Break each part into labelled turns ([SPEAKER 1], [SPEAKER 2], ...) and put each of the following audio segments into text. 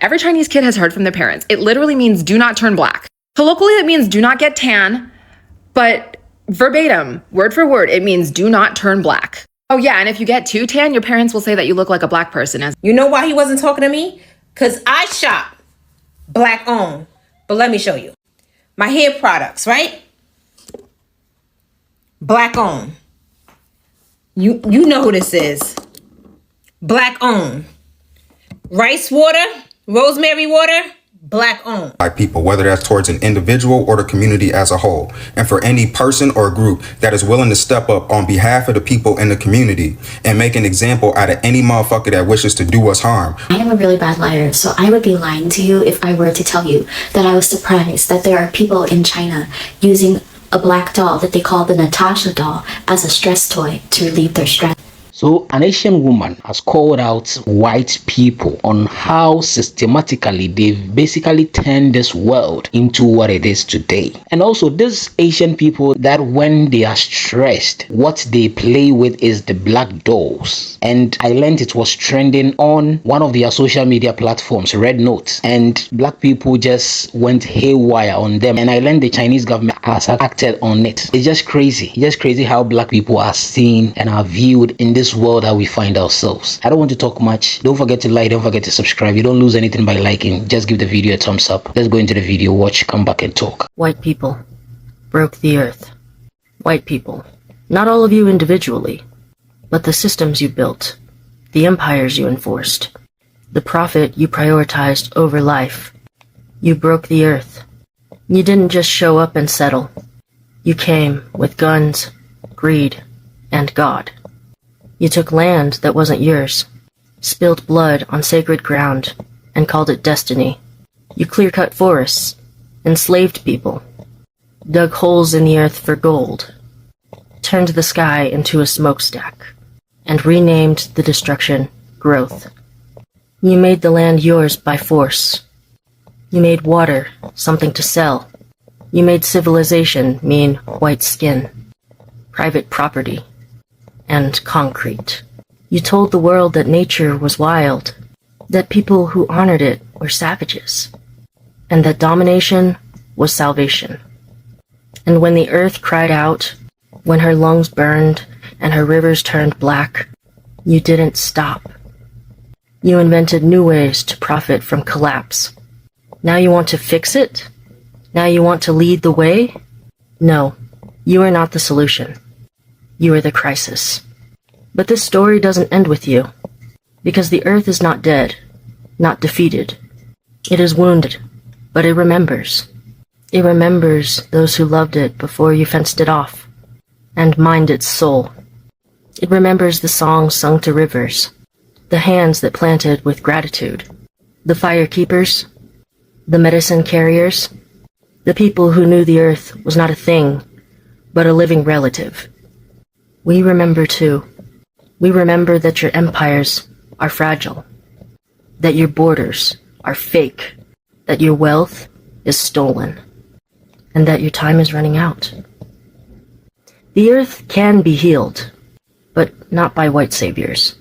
[SPEAKER 1] Every Chinese kid has heard from their parents. It literally means do not turn black. Colloquially, it means do not get tan, but verbatim, word for word, it means do not turn black. Oh yeah, and if you get too tan, your parents will say that you look like a black person.
[SPEAKER 2] You know why he wasn't talking to me? Because I shop black owned. But let me show you. My hair products, right? Black owned. You know who this is. Black owned. Rice water, rosemary water, black owned.
[SPEAKER 3] By people, whether that's towards an individual or the community as a whole. And for any person or group that is willing to step up on behalf of the people in the community and make an example out of any motherfucker that wishes to do us harm.
[SPEAKER 4] I am a really bad liar, so I would be lying to you if I were to tell you that I was surprised that there are people in China using a black doll that they call the NATASHA doll as a stress toy to relieve their stress.
[SPEAKER 5] So an Asian woman has called out white people on how systematically they've basically turned this world into what it is today. And also these Asian people that when they are stressed, what they play with is the black dolls. And I learned it was trending on one of their social media platforms, Red Note. And black people just went haywire on them. And I learned the Chinese government has acted on it. It's just crazy. It's just crazy how black people are seen and are viewed in this world that we find ourselves. I don't want to talk much. Don't forget to like, don't forget to subscribe. You don't lose anything by liking. Just give the video a thumbs up. Let's go into the video, watch, come back and talk.
[SPEAKER 6] White people broke the earth. White people, not all of you individually, but the systems you built, the empires you enforced, the profit you prioritized over life. You broke the earth. You didn't just show up and settle. You came with guns, greed, and God. You took land that wasn't yours, spilled blood on sacred ground, and called it destiny. You clear-cut forests, enslaved people, dug holes in the earth for gold, turned the sky into a smokestack, and renamed the destruction growth. You made the land yours by force. You made water something to sell. You made civilization mean white skin, private property, and concrete. You told the world that nature was wild, that people who honored it were savages, and that domination was salvation. And when the earth cried out, when her lungs burned and her rivers turned black, you didn't stop. You invented new ways to profit from collapse. Now you want to fix it? Now you want to lead the way? No, you are not the solution. You are the crisis. But this story doesn't end with you, because the earth is not dead, not defeated. It is wounded, but it remembers. It remembers those who loved it before you fenced it off, and mined its soul. It remembers the songs sung to rivers, the hands that planted with gratitude, the fire keepers, the medicine carriers, the people who knew the earth was not a thing, but a living relative. We remember too. We remember that your empires are fragile, that your borders are fake, that your wealth is stolen, and that your time is running out. The earth can be healed, but not by white saviors,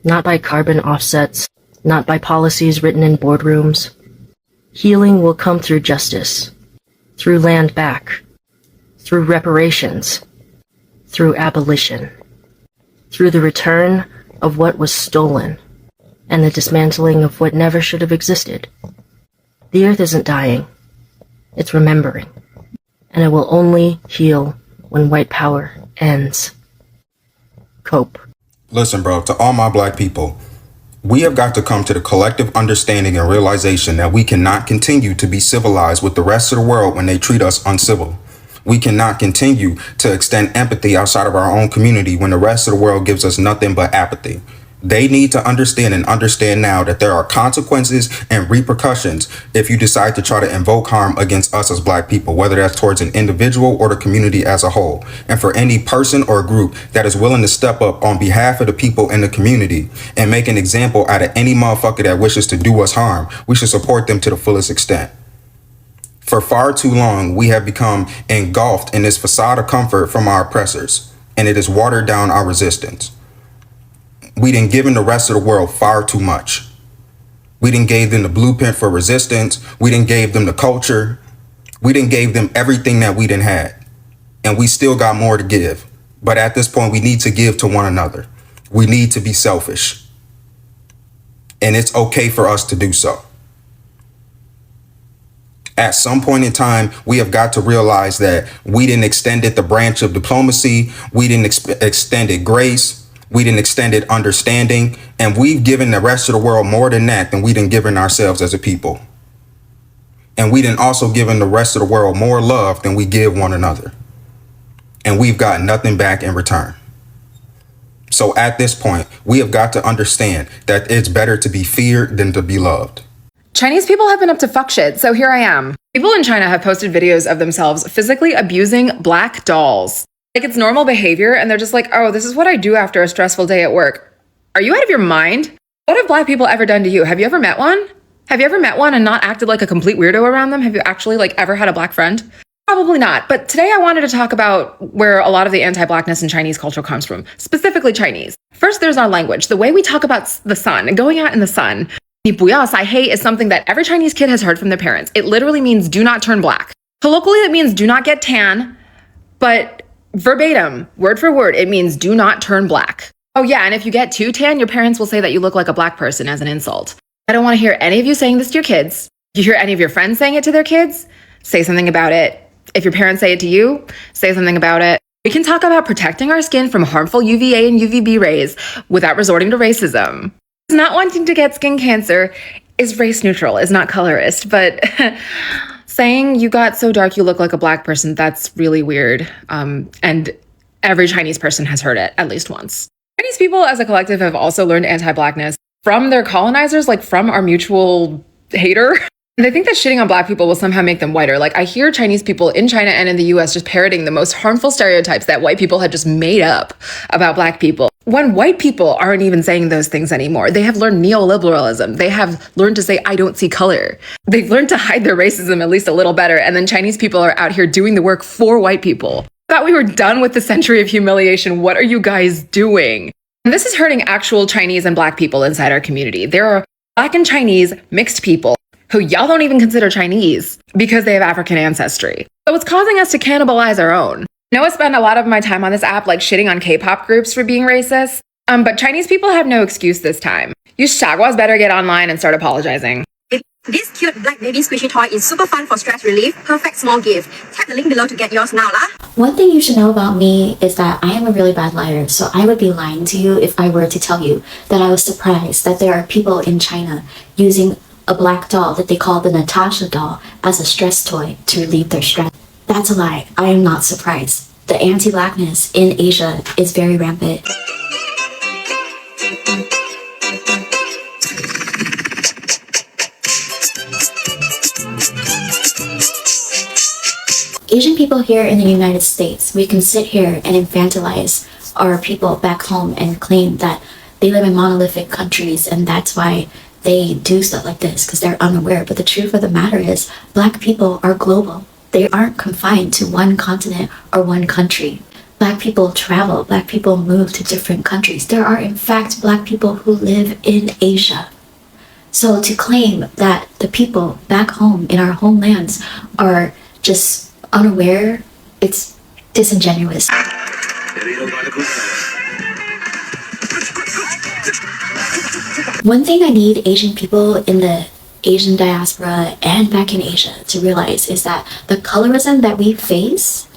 [SPEAKER 6] not by carbon offsets, not by policies written in boardrooms. Healing will come through justice, through land back, through reparations, through abolition, through the return of what was stolen, and the dismantling of what never should have existed. The earth isn't dying, it's remembering, and it will only heal when white power ends. Cope.
[SPEAKER 3] Listen, bro, to all my black people, we have got to come to the collective understanding and realization that we cannot continue to be civilized with the rest of the world when they treat us uncivil. We cannot continue to extend empathy outside of our own community when the rest of the world gives us nothing but apathy. They need to understand and understand now that there are consequences and repercussions if you decide to try to invoke harm against us as black people, whether that's towards an individual or the community as a whole. And for any person or group that is willing to step up on behalf of the people in the community and make an example out of any motherfucker that wishes to do us harm, we should support them to the fullest extent. For far too long, we have become engulfed in this facade of comfort from our oppressors, and it has watered down our resistance. We done given the rest of the world far too much. We didn't give them the blueprint for resistance. We didn't give them the culture. We didn't give them everything that we didn't have. And we still got more to give. But at this point, we need to give to one another. We need to be selfish. And it's okay for us to do so. At some point in time, we have got to realize that we didn't extend it the branch of diplomacy. We didn't extend it grace. We didn't extend it understanding. And we've given the rest of the world more than that than we didn't given ourselves as a people. And we didn't also given the rest of the world more love than we give one another. And we've got nothing back in return. So at this point, we have got to understand that it's better to be feared than to be loved.
[SPEAKER 1] Chinese people have been up to fuck shit, so here I am. People in China have posted videos of themselves physically abusing black dolls. Like it's normal behavior, and they're just like, oh, this is what I do after a stressful day at work. Are you out of your mind? What have black people ever done to you? Have you ever met one? Have you ever met one and not acted like a complete weirdo around them? Have you actually ever had a black friend? Probably not. But today I wanted to talk about where a lot of the anti-blackness in Chinese culture comes from, specifically Chinese. First, there's our language. The way we talk about the sun and going out in the sun. 你不要晒黑 is something that every Chinese kid has heard from their parents. It literally means do not turn black. Colloquially, it means do not get tan, but verbatim, word for word, it means do not turn black. Oh yeah, and if you get too tan, your parents will say that you look like a black person as an insult. I don't want to hear any of you saying this to your kids. If you hear any of your friends saying it to their kids, say something about it. If your parents say it to you, say something about it. We can talk about protecting our skin from harmful UVA and UVB rays without resorting to racism. Not wanting to get skin cancer is race neutral, is not colorist, but saying you got so dark you look like a black person, that's really weird. And every Chinese person has heard it at least once. Chinese people as a collective have also learned anti-blackness from their colonizers, from our mutual hater. They think that shitting on black people will somehow make them whiter. I hear Chinese people in China and in the US just parroting the most harmful stereotypes that white people had just made up about black people. When white people aren't even saying those things anymore, they have learned neoliberalism. They have learned to say, I don't see color. They've learned to hide their racism at least a little better. And then Chinese people are out here doing the work for white people. Thought we were done with the century of humiliation. What are you guys doing? And this is hurting actual Chinese and black people inside our community. There are black and Chinese mixed people who y'all don't even consider Chinese because they have African ancestry. So it's causing us to cannibalize our own. I know I spend a lot of my time on this app shitting on K-pop groups for being racist, but Chinese people have no excuse this time. You shaguas better get online and start apologizing.
[SPEAKER 7] This cute black baby squishy toy is super fun for stress relief. Perfect small gift. Tap the link below to get yours now lah.
[SPEAKER 4] One thing you should know about me is that I am a really bad liar, so I would be lying to you if I were to tell you that I was surprised that there are people in China using a black doll that they call the NATASHA doll as a stress toy to relieve their stress. That's a lie. I am not surprised. The anti-blackness in Asia is very rampant. Asian people here in the United States, we can sit here and infantilize our people back home and claim that they live in monolithic countries and that's why they do stuff like this because they're unaware. But the truth of the matter is, black people are global. They aren't confined to one continent or one country. Black people travel. Black people move to different countries. There are, in fact, black people who live in Asia. So to claim that the people back home in our homelands are just unaware, it's disingenuous. One thing I need Asian people in the Asian diaspora and back in Asia to realize is that the colorism that we face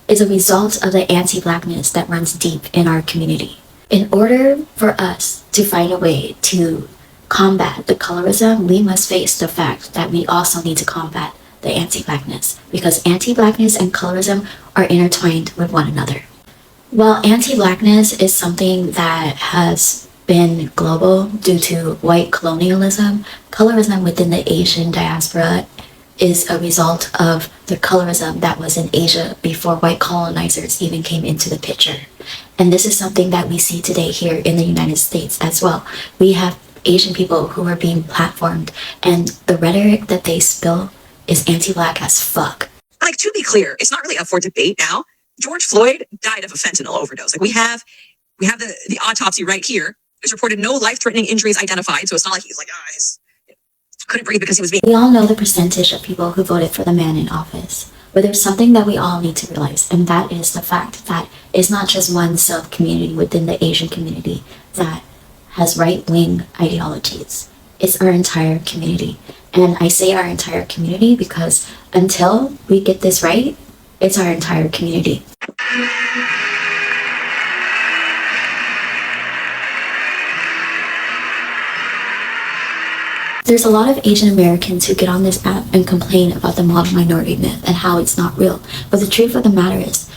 [SPEAKER 4] is a result of the anti-blackness that runs deep in our community. In order for us to find a way to combat the colorism, we must face the fact that we also need to combat the anti-blackness, because anti-blackness and colorism are intertwined with one another. While anti-blackness is something that has been global due to white colonialism, colorism within the Asian diaspora is a result of the colorism that was in Asia before white colonizers even came into the picture. And this is something that we see today here in the United States as well. We have Asian people who are being platformed, and the rhetoric that they spill is anti-black as fuck.
[SPEAKER 8] To be clear, it's not really up for debate now. George Floyd died of a fentanyl overdose. We have the autopsy right here. There's reported no life-threatening injuries identified, so it's not like he's couldn't breathe because he was being
[SPEAKER 4] We all know the percentage of people who voted for the man in office, but there's something that we all need to realize, and that is the fact that it's not just one sub-community within the Asian community that has right-wing ideologies. It's our entire community. And I say our entire community because until we get this right, it's our entire community. There's a lot of Asian Americans who get on this app and complain about the model minority myth and how it's not real. But the truth of the matter is,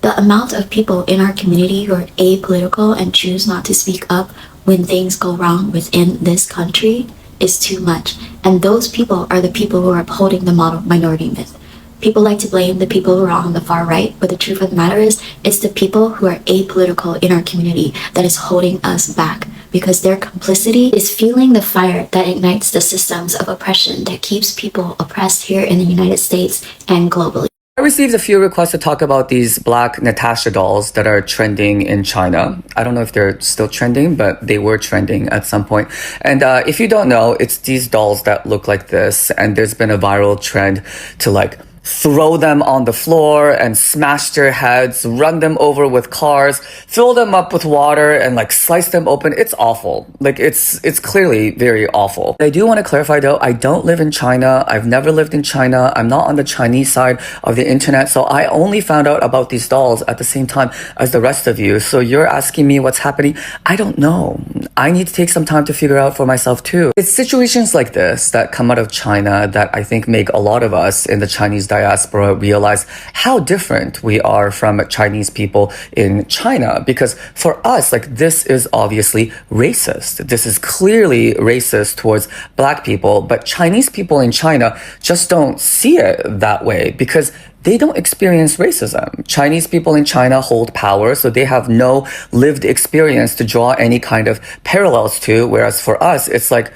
[SPEAKER 4] the amount of people in our community who are apolitical and choose not to speak up when things go wrong within this country is too much. And those people are the people who are upholding the model minority myth. People like to blame the people who are on the far right, but the truth of the matter is, it's the people who are apolitical in our community that is holding us back, because their complicity is fueling the fire that ignites the systems of oppression that keeps people oppressed here in the United States and globally.
[SPEAKER 9] I received a few requests to talk about these black NATASHA dolls that are trending in China. I don't know if they're still trending, but they were trending at some point. And if you don't know, it's these dolls that look like this. And there's been a viral trend to like throw them on the floor and smash their heads, run them over with cars, fill them up with water and like slice them open. It's awful. Like it's clearly very awful. I do want to clarify though, I don't live in China. I've never lived in China. I'm not on the Chinese side of the internet. So I only found out about these dolls at the same time as the rest of you. So you're asking me what's happening. I don't know. I need to take some time to figure out for myself too. It's situations like this that come out of China that I think make a lot of us in the Chinese diaspora realize how different we are from Chinese people in China. Because for us, like, this is obviously racist. This is clearly racist towards black people, but Chinese people in China just don't see it that way because they don't experience racism. Chinese people in China hold power, so they have no lived experience to draw any kind of parallels to, whereas for us, it's like,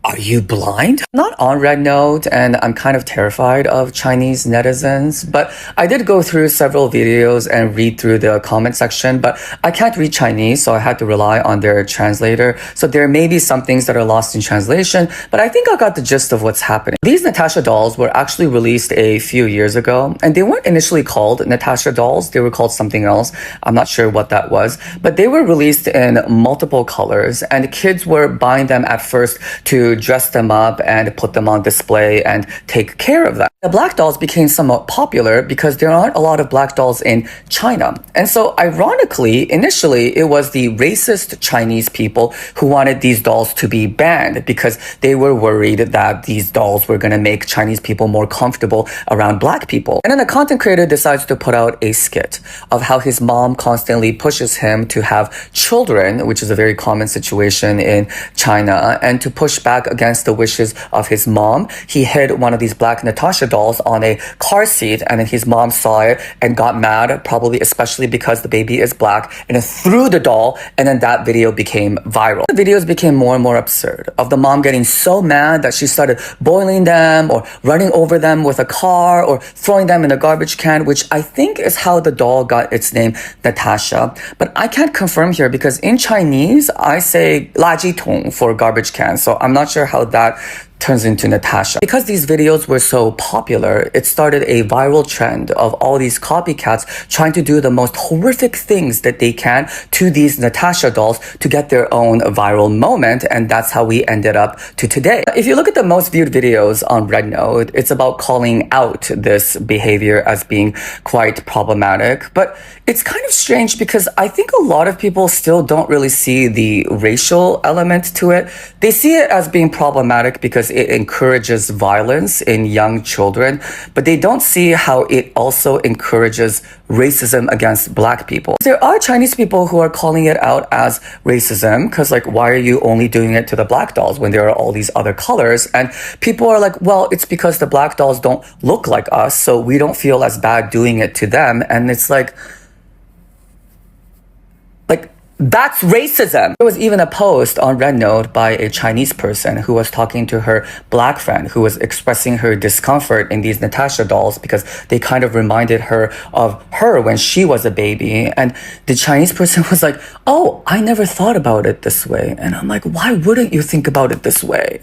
[SPEAKER 9] are you blind? I'm not on Red Note, and I'm kind of terrified of Chinese netizens, but I did go through several videos and read through the comment section, but I can't read Chinese, so I had to rely on their translator. So there may be some things that are lost in translation, but I think I got the gist of what's happening. These NATASHA dolls were actually released a few years ago, and they weren't initially called NATASHA dolls. They were called something else. I'm not sure what that was, but they were released in multiple colors, and kids were buying them at first to dress them up and put them on display and take care of them. The black dolls became somewhat popular because there aren't a lot of black dolls in China. And so ironically, initially, it was the racist Chinese people who wanted these dolls to be banned because they were worried that these dolls were going to make Chinese people more comfortable around black people. And then a content creator decides to put out a skit of how his mom constantly pushes him to have children, which is a very common situation in China, and to push back against the wishes of his mom. He hid one of these black NATASHA dolls on a car seat, and then his mom saw it and got mad, probably especially because the baby is black, and then threw the doll, and then that video became viral. The videos became more and more absurd, of the mom getting so mad that she started boiling them or running over them with a car or throwing them in a garbage can, which I think is how the doll got its name, NATASHA. But I can't confirm here because in Chinese, I say 垃圾桶 for garbage can, so I'm not sure how that turns into NATASHA. Because these videos were so popular, it started a viral trend of all these copycats trying to do the most horrific things that they can to these NATASHA dolls to get their own viral moment, and that's how we ended up to today. If you look at the most viewed videos on Red Note, it's about calling out this behavior as being quite problematic, but it's kind of strange because I think a lot of people still don't really see the racial element to it. They see it as being problematic because it encourages violence in young children, but they don't see how it also encourages racism against black people. There are Chinese people who are calling it out as racism because, like, why are you only doing it to the black dolls when there are all these other colors? And people are like, well, it's because the black dolls don't look like us, so we don't feel as bad doing it to them. And it's like, that's racism. There was even a post on Red Note by a Chinese person who was talking to her black friend who was expressing her discomfort in these NATASHA dolls because they kind of reminded her of her when she was a baby. And the Chinese person was like, oh, I never thought about it this way. And I'm like, why wouldn't you think about it this way?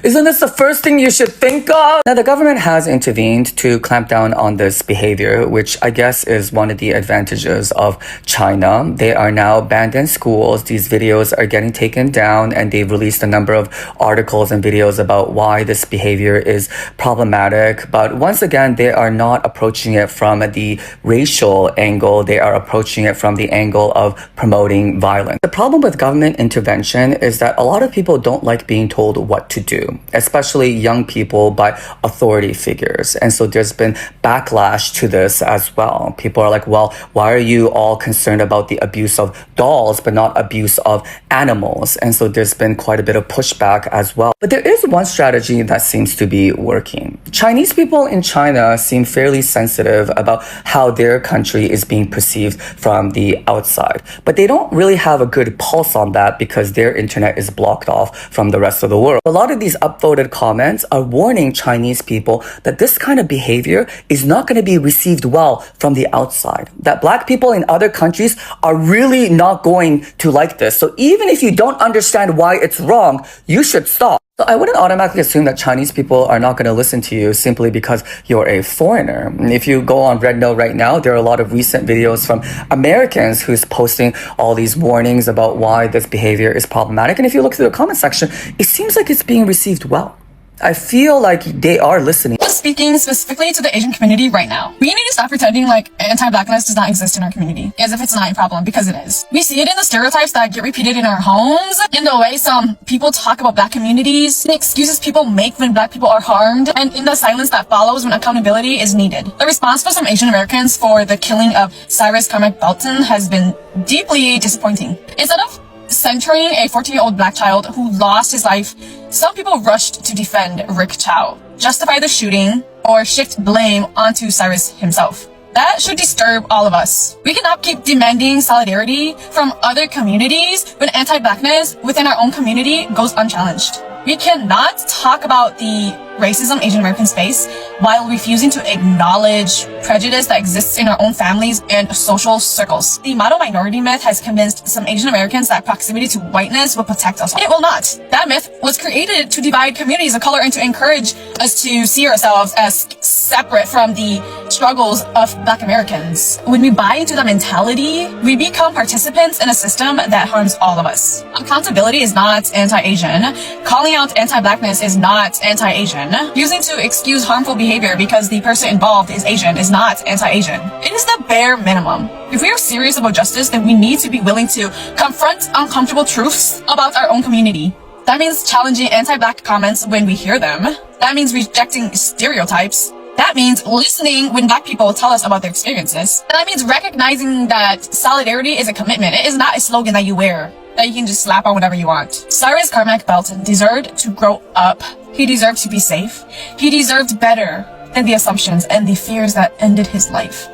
[SPEAKER 9] Isn't this the first thing you should think of? Now, the government has intervened to clamp down on this behavior, which I guess is one of the advantages of China. They are now banned in schools. These videos are getting taken down, and they've released a number of articles and videos about why this behavior is problematic. But once again, they are not approaching it from the racial angle. They are approaching it from the angle of promoting violence. The problem with government intervention is that a lot of people don't like being told what to do, especially young people by authority figures. And so there's been backlash to this as well. People are like, well, why are you all concerned about the abuse of dolls but not abuse of animals? And so there's been quite a bit of pushback as well. But there is one strategy that seems to be working. Chinese people in China seem fairly sensitive about how their country is being perceived from the outside. But they don't really have a good pulse on that because their internet is blocked off from the rest of the world. A lot of these upvoted comments are warning Chinese people that this kind of behavior is not going to be received well from the outside. That black people in other countries are really not going to like this. So even if you don't understand why it's wrong, you should stop. So I wouldn't automatically assume that Chinese people are not going to listen to you simply because you're a foreigner. If you go on Red Note right now, there are a lot of recent videos from Americans who's posting all these warnings about why this behavior is problematic. And if you look through the comment section, it seems like it's being received well. I feel like they are listening.
[SPEAKER 10] Speaking specifically to the Asian community right now, we need to stop pretending like anti-blackness does not exist in our community, as if it's not a problem, because it is. We see it in the stereotypes that get repeated in our homes, in the way some people talk about black communities, the excuses people make when black people are harmed, and in the silence that follows when accountability is needed. The response for some Asian Americans for the killing of Cyrus Carmack Belton has been deeply disappointing. Instead of centering a 14-year-old black child who lost his life, some people rushed to defend Rick Chow, justify the shooting, or shift blame onto Cyrus himself. That should disturb all of us. We cannot keep demanding solidarity from other communities when anti-blackness within our own community goes unchallenged. We cannot talk about the racism Asian Americans face while refusing to acknowledge prejudice that exists in our own families and social circles. The model minority myth has convinced some Asian Americans that proximity to whiteness will protect us. It will not. That myth was created to divide communities of color and to encourage us to see ourselves as separate from the struggles of black Americans. When we buy into that mentality, we become participants in a system that harms all of us. Accountability is not anti-Asian. Calling out anti-blackness is not anti-Asian. Using to excuse harmful behavior because the person involved is Asian is not anti-Asian. It is the bare minimum. If we are serious about justice, then we need to be willing to confront uncomfortable truths about our own community. That means challenging anti-black comments when we hear them. That means rejecting stereotypes. That means listening when black people tell us about their experiences. And that means recognizing that solidarity is a commitment. It is not a slogan that you wear, that you can just slap on whatever you want. Cyrus Carmack Belton deserved to grow up. He deserved to be safe. He deserved better than the assumptions and the fears that ended his life.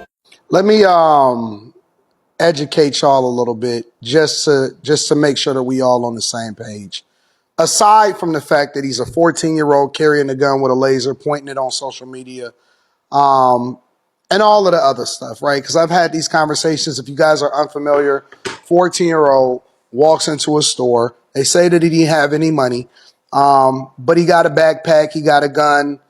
[SPEAKER 11] Let me educate y'all a little bit just to make sure that we all on the same page. Aside from the fact that he's a 14-year-old carrying a gun with a laser, pointing it on social media, and all of the other stuff, right? Because I've had these conversations. If you guys are unfamiliar, 14-year-old walks into a store. They say that he didn't have any money, but he got a backpack, he got a gun,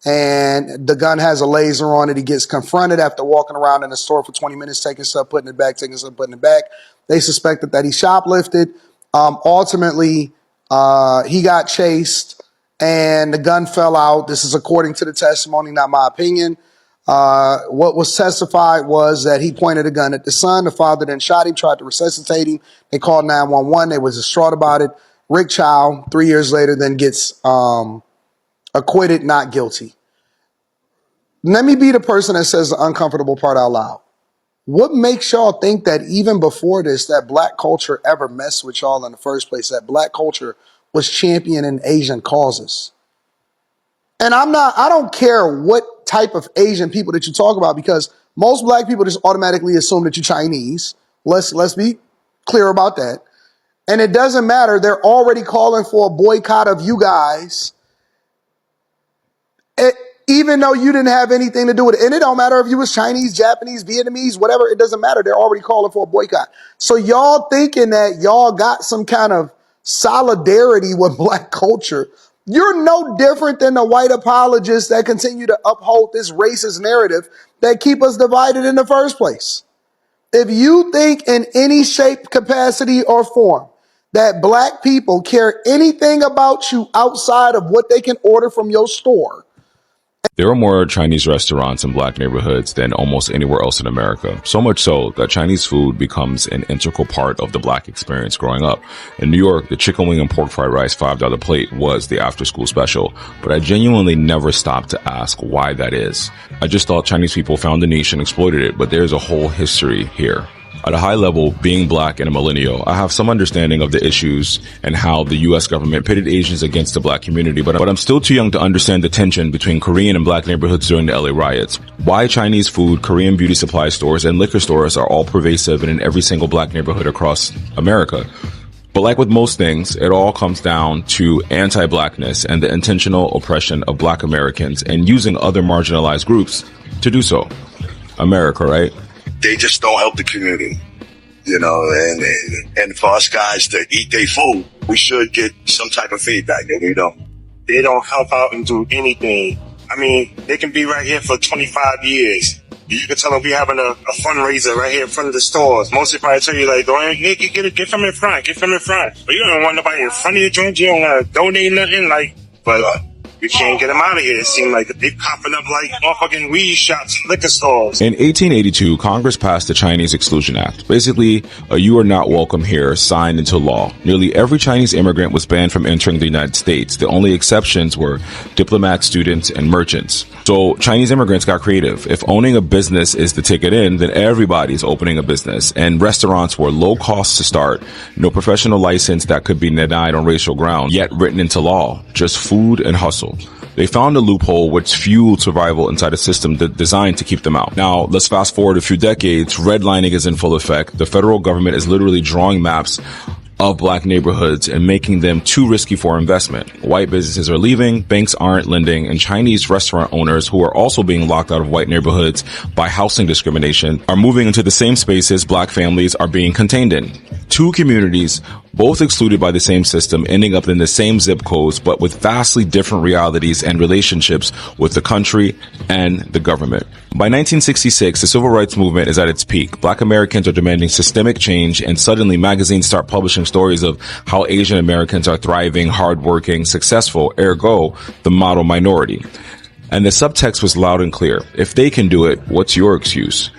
[SPEAKER 11] and the gun has a laser on it. He gets confronted after walking around in the store for 20 minutes, taking stuff, putting it back, taking stuff, putting it back. They suspected that he shoplifted. Ultimately, he got chased and the gun fell out. This is according to the testimony, not my opinion. What was testified was that he pointed a gun at the son. The father then shot him, tried to resuscitate him. They called 911. They was distraught about it. Rick Chow, 3 years later, then gets acquitted, not guilty. Let me be the person that says the uncomfortable part out loud. What makes y'all think that even before this, that black culture ever messed with y'all in the first place, that black culture was championing Asian causes? And I don't care what type of Asian people that you talk about, because most black people just automatically assume that you're Chinese. Let's be clear about that. And it doesn't matter. They're already calling for a boycott of you guys, even though you didn't have anything to do with it. And it don't matter if you was Chinese, Japanese, Vietnamese, whatever. It doesn't matter. They're already calling for a boycott. So y'all thinking that y'all got some kind of solidarity with black culture You're no different than the white apologists that continue to uphold this racist narrative that keep us divided in the first place. If you think in any shape, capacity, or form that black people care anything about you outside of what they can order from your store,
[SPEAKER 12] there are more Chinese restaurants in black neighborhoods than almost anywhere else in America. So much so that Chinese food becomes an integral part of the black experience growing up. In New York, the chicken wing and pork fried rice $5 plate was the after school special, but I genuinely never stopped to ask why that is. I just thought Chinese people found the niche and exploited it, but there's a whole history here. At a high level, being black and a millennial, I have some understanding of the issues and how the U.S. government pitted Asians against the black community, but I'm still too young to understand the tension between Korean and black neighborhoods during the LA riots. Why Chinese food, Korean beauty supply stores, and liquor stores are all pervasive and in every single black neighborhood across America. But like with most things, it all comes down to anti-blackness and the intentional oppression of black Americans and using other marginalized groups to do so. America, right?
[SPEAKER 13] They just don't help the community, you know, and for us guys to eat their food, we should get some type of feedback. They don't help out and do anything. I mean, they can be right here for 25 years. You can tell them we having a fundraiser right here in front of the stores. Most people probably tell you like, go ahead, get from in front, get from in front. But you don't want nobody in front of your joint. You don't want to donate nothing, like, but you can't get them out of here. It seems like they popping up like motherfucking weed shops, liquor stores.
[SPEAKER 12] In 1882, Congress passed the Chinese Exclusion Act. Basically, a "you are not welcome here" signed into law. Nearly every Chinese immigrant was banned from entering the United States. The only exceptions were diplomats, students, and merchants. So Chinese immigrants got creative. If owning a business is the ticket in, then everybody's opening a business. And restaurants were low cost to start, no professional license that could be denied on racial grounds, yet written into law, just food and hustle. They found a loophole which fueled survival inside a system designed to keep them out. Now, let's fast forward a few decades. Redlining is in full effect. The federal government is literally drawing maps of black neighborhoods and making them too risky for investment. White businesses are leaving, banks aren't lending, and Chinese restaurant owners, who are also being locked out of white neighborhoods by housing discrimination, are moving into the same spaces black families are being contained in. Two communities, both excluded by the same system, ending up in the same zip codes, but with vastly different realities and relationships with the country and the government. By 1966, the civil rights movement is at its peak. Black Americans are demanding systemic change, and suddenly magazines start publishing stories of how Asian Americans are thriving, hardworking, successful, ergo, the model minority. And the subtext was loud and clear. If they can do it, what's your excuse?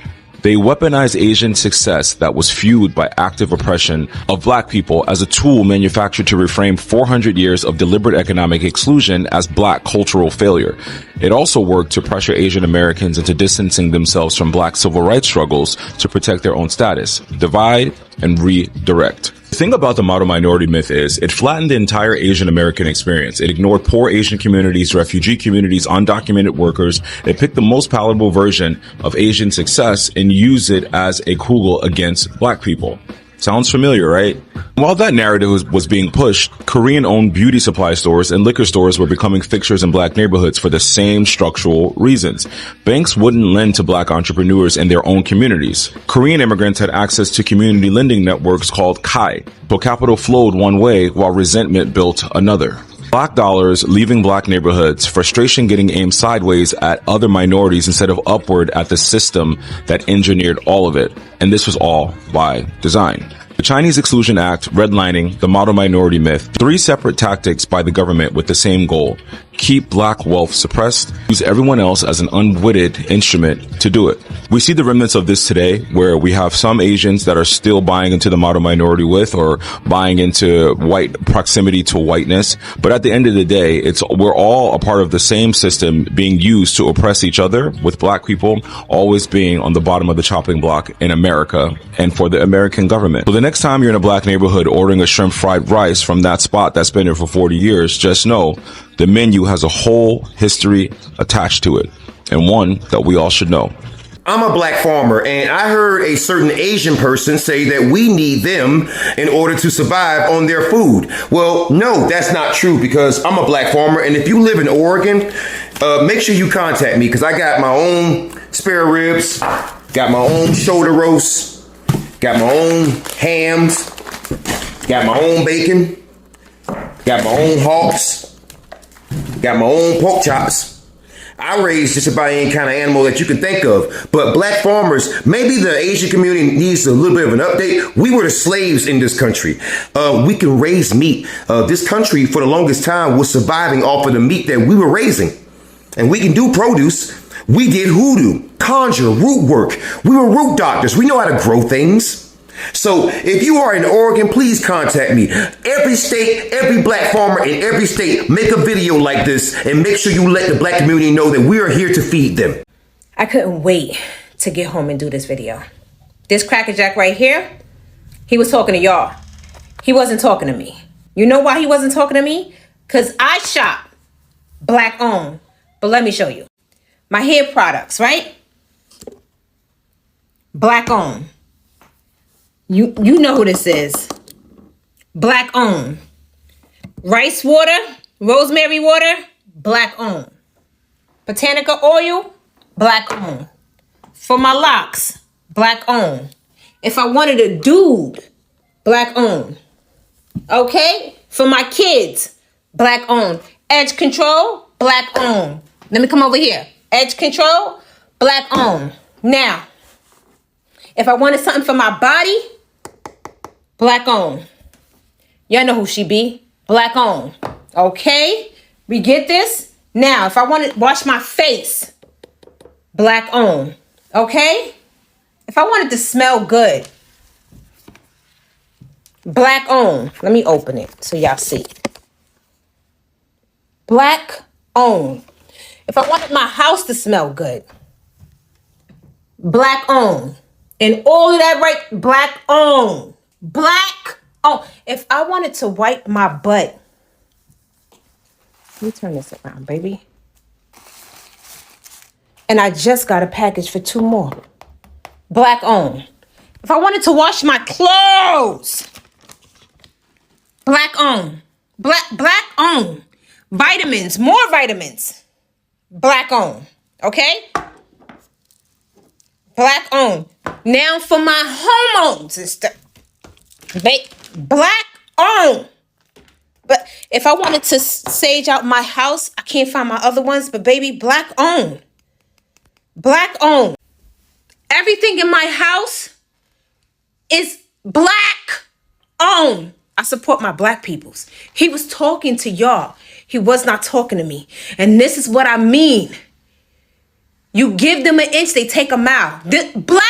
[SPEAKER 12] They weaponized Asian success that was fueled by active oppression of black people as a tool manufactured to reframe 400 years of deliberate economic exclusion as black cultural failure. It also worked to pressure Asian Americans into distancing themselves from black civil rights struggles to protect their own status, divide, and redirect. The thing about the model minority myth is it flattened the entire Asian American experience. It ignored poor Asian communities, refugee communities, undocumented workers. It picked the most palatable version of Asian success and used it as a kugel against black people. Sounds familiar, right? While that narrative was being pushed, Korean-owned beauty supply stores and liquor stores were becoming fixtures in black neighborhoods for the same structural reasons. Banks wouldn't lend to black entrepreneurs in their own communities. Korean immigrants had access to community lending networks called KAI, so capital flowed one way while resentment built another. Black dollars leaving black neighborhoods, frustration getting aimed sideways at other minorities instead of upward at the system that engineered all of it. And this was all by design. The Chinese Exclusion Act, redlining, the model minority myth, three separate tactics by the government with the same goal: keep black wealth suppressed, use everyone else as an unwitted instrument to do it. We see the remnants of this today, where we have some Asians that are still buying into the model minority with, or buying into white proximity to whiteness. But at the end of the day, we're all a part of the same system being used to oppress each other, with black people always being on the bottom of the chopping block in America and for the American government. So the next time you're in a black neighborhood ordering a shrimp fried rice from that spot that's been there for 40 years, just know the menu has a whole history attached to it, and one that we all should know.
[SPEAKER 14] I'm a black farmer, and I heard a certain Asian person say that we need them in order to survive on their food. Well, no, that's not true, because I'm a black farmer, and if you live in Oregon, make sure you contact me, because I got my own spare ribs, got my own shoulder roast, got my own hams, got my own bacon, got my own hawks, Got my own pork chops. I raise just about any kind of animal that you can think of. But black farmers, maybe the Asian community needs a little bit of an update. We were the slaves in this country. We can raise meat. This country, for the longest time, was surviving off of the meat that we were raising. And we can do produce. We did hoodoo, conjure, root work. We were root doctors. We know how to grow things. So if you are in Oregon, please contact me. Every state, every black farmer in every state, make a video like this and make sure you let the black community know that we are here to feed them.
[SPEAKER 2] I couldn't wait to get home and do this video. This Cracker Jack right here, he was talking to y'all. He wasn't talking to me. You know why he wasn't talking to me? Because I shop black owned. But let me show you. My hair products, right? Black owned. You know who this is. Black owned. Rice water, rosemary water, black owned. Botanica oil, black owned. For my locks, black owned. If I wanted a dude, black owned. Okay? For my kids, black owned. Edge control, black owned. Let me come over here. Edge control, black owned. Now, if I wanted something for my body, black owned. Y'all know who she be. Black owned. Okay? We get this? Now, if I want to wash my face, black owned. Okay? If I wanted to smell good, black owned. Let me open it so y'all see. Black owned. If I wanted my house to smell good, black owned. And all of that right, black owned. Black owned. If I wanted to wipe my butt, let me turn this around, baby. And I just got a package for 2 more. Black owned. If I wanted to wash my clothes, black owned. Black owned. Vitamins, more vitamins. Black owned. Okay? Black owned. Now for my hormones and stuff. Black owned. But if I wanted to sage out my house, I can't find my other ones, but baby, black owned. Black owned. Everything in my house is black owned. I support my black peoples. He was talking to y'all. He was not talking to me. And this is what I mean. You give them an inch, they take a mile. This black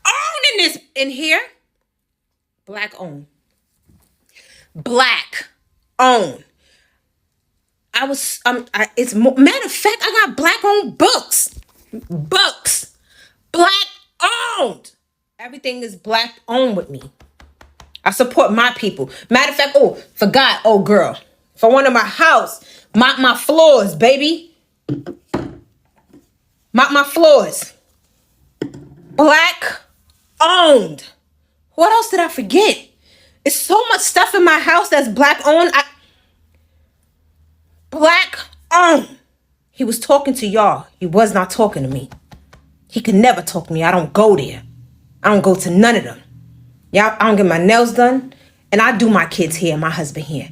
[SPEAKER 2] owned in here. Black owned. Black owned. It's matter of fact, I got black owned books. Books. Black owned. Everything is black owned with me. I support my people. Matter of fact, forgot, girl. If I wanted my house, mop my floors, baby. Mop my floors. Black owned. What else did I forget? It's so much stuff in my house that's black owned. Black owned. He was talking to y'all. He was not talking to me. He could never talk to me. I don't go there. I don't go to none of them. Y'all, I don't get my nails done. And I do my kids' hair, my husband hair.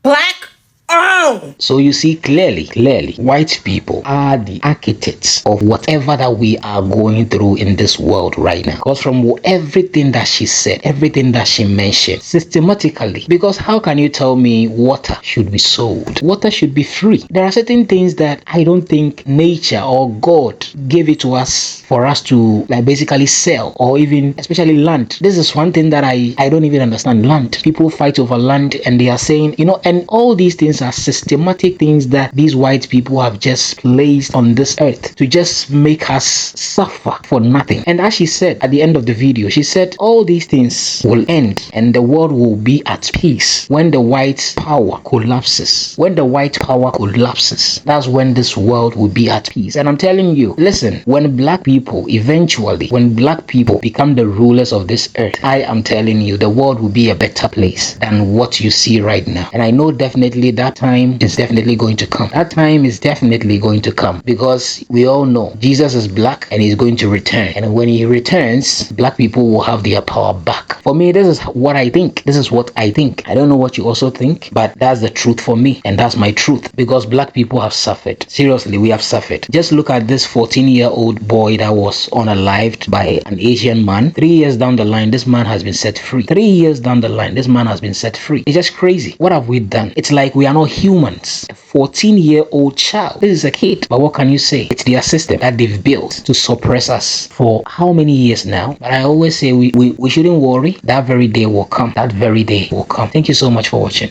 [SPEAKER 2] Black owned.
[SPEAKER 5] So you see clearly, white people are the architects of whatever that we are going through in this world right now. Because from everything that she said, everything that she mentioned, systematically, because how can you tell me water should be sold? Water should be free. There are certain things that I don't think nature or God gave it to us for us to basically sell, or even especially land. This is one thing that I don't even understand. Land. People fight over land and they are saying, and all these things are systematic things that these white people have just placed on this earth to just make us suffer for nothing. And as she said at the end of the video, she said all these things will end and the world will be at peace when the white power collapses. When the white power collapses, that's when this world will be at peace. And I'm telling you, listen, when black people become the rulers of this earth, I am telling you, the world will be a better place than what you see right now. And I know definitely that that time is definitely going to come. That time is definitely going to come because we all know Jesus is black and he's going to return. And when he returns, black people will have their power back. For me, this is what I think. This is what I think. I don't know what you also think, but that's the truth for me. And that's my truth because black people have suffered. Seriously, we have suffered. Just look at this 14-year-old boy that was unalived by an Asian man. 3 years down the line, this man has been set free. 3 years down the line, this man has been set free. It's just crazy. What have we done? It's like we are not humans. A 14-year-old child. This is a kid. But what can you say? It's their system that they've built to suppress us for how many years now? But I always say we shouldn't worry. That very day will come. That very day will come. Thank you so much for watching.